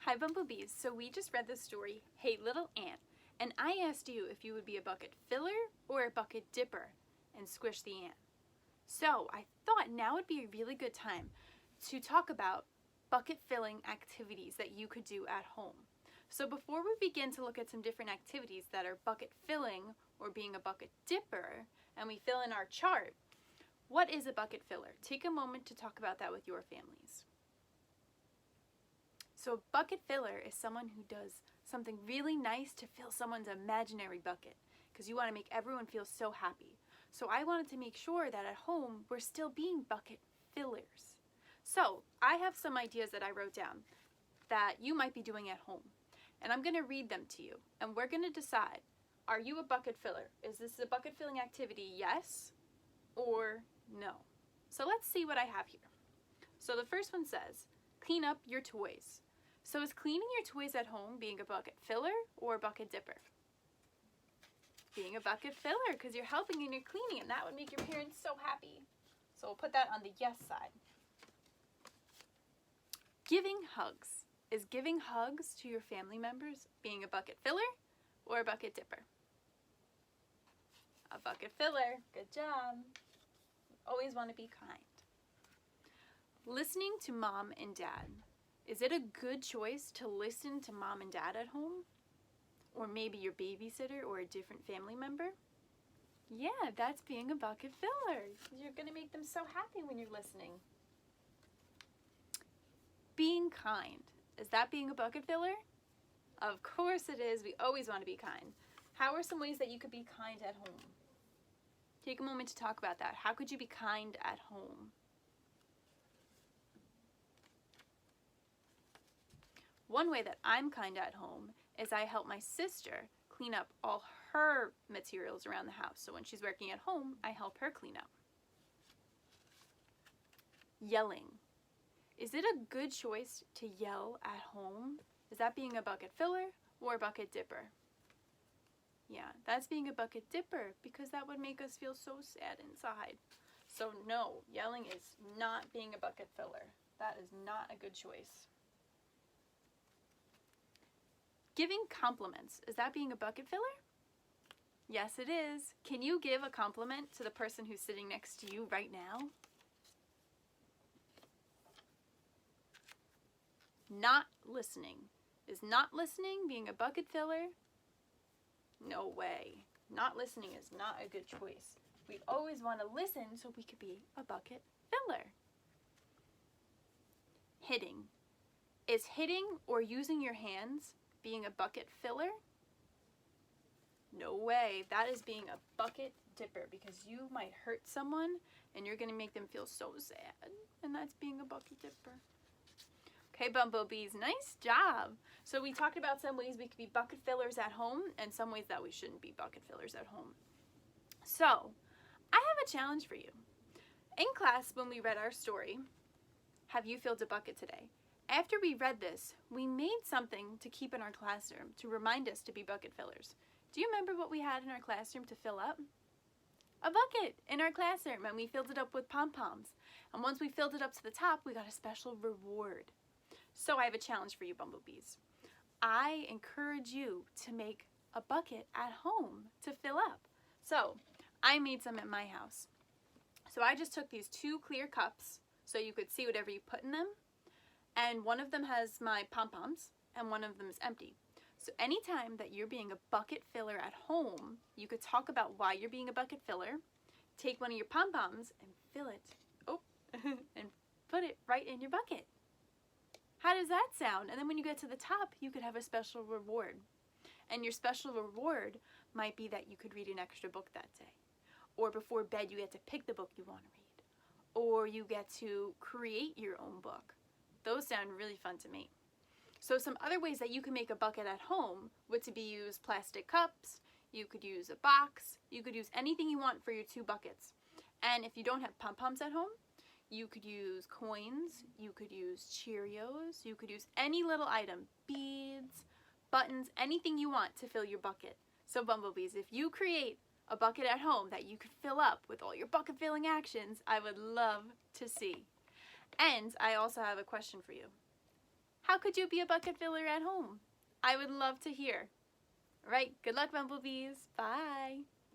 Hi Bumblebees, so we just read the story, Hey Little Ant, and I asked you if you would be a bucket filler or a bucket dipper and squish the ant. So I thought now would be a really good time to talk about bucket filling activities that you could do at home. So before we begin to look at some different activities that are bucket filling or being a bucket dipper, and we fill in our chart, what is a bucket filler? Take a moment to talk about that with your families. So a bucket filler is someone who does something really nice to fill someone's imaginary bucket because you want to make everyone feel so happy. So I wanted to make sure that at home we're still being bucket fillers. So I have some ideas that I wrote down that you might be doing at home. And I'm going to read them to you. And we're going to decide, are you a bucket filler? Is this a bucket filling activity, yes or no? So let's see what I have here. So the first one says, clean up your toys. So is cleaning your toys at home being a bucket filler or a bucket dipper? Being a bucket filler because you're helping and you're cleaning, and that would make your parents so happy. So we'll put that on the yes side. Giving hugs. Is giving hugs to your family members being a bucket filler or a bucket dipper? A bucket filler. Good job. Always want to be kind. Listening to mom and dad. Is it a good choice to listen to mom and dad at home? Or maybe your babysitter or a different family member? Yeah, that's being a bucket filler. You're going to make them so happy when you're listening. Being kind. Is that being a bucket filler? Of course it is. We always want to be kind. How are some ways that you could be kind at home? Take a moment to talk about that. How could you be kind at home? One way that I'm kind at home is I help my sister clean up all her materials around the house. So when she's working at home, I help her clean up. Yelling. Is it a good choice to yell at home? Is that being a bucket filler or a bucket dipper? Yeah, that's being a bucket dipper because that would make us feel so sad inside. So no, yelling is not being a bucket filler. That is not a good choice. Giving compliments. Is that being a bucket filler? Yes, it is. Can you give a compliment to the person who's sitting next to you right now? Not listening. Is not listening being a bucket filler? No way. Not listening is not a good choice. We always want to listen so we could be a bucket filler. Hitting. Is hitting or using your hands being a bucket filler? No way. That is being a bucket dipper because you might hurt someone and you're going to make them feel so sad. And that's being a bucket dipper. Okay, Bumblebees, nice job. So we talked about some ways we could be bucket fillers at home and some ways that we shouldn't be bucket fillers at home. So I have a challenge for you. In class, when we read our story, have you filled a bucket today? After we read this, we made something to keep in our classroom to remind us to be bucket fillers. Do you remember what we had in our classroom to fill up? A bucket in our classroom, and we filled it up with pom-poms. And once we filled it up to the top, we got a special reward. So I have a challenge for you, Bumblebees. I encourage you to make a bucket at home to fill up. So I made some at my house. So I just took these 2 clear cups so you could see whatever you put in them. And one of them has my pom-poms and one of them is empty. So anytime that you're being a bucket filler at home, you could talk about why you're being a bucket filler, take one of your pom-poms and fill it, and put it right in your bucket. How does that sound? And then when you get to the top, you could have a special reward. And your special reward might be that you could read an extra book that day. Or before bed, you get to pick the book you want to read. Or you get to create your own book. Those sound really fun to me. So some other ways that you can make a bucket at home would to be use plastic cups, you could use a box, you could use anything you want for your 2 buckets. And if you don't have pom-poms at home, you could use coins, you could use Cheerios, you could use any little item, beads, buttons, anything you want to fill your bucket. So Bumblebees, if you create a bucket at home that you could fill up with all your bucket filling actions, I would love to see. And I also have a question for you. How could you be a bucket filler at home? I would love to hear. All right, good luck, bumblebees. Bye.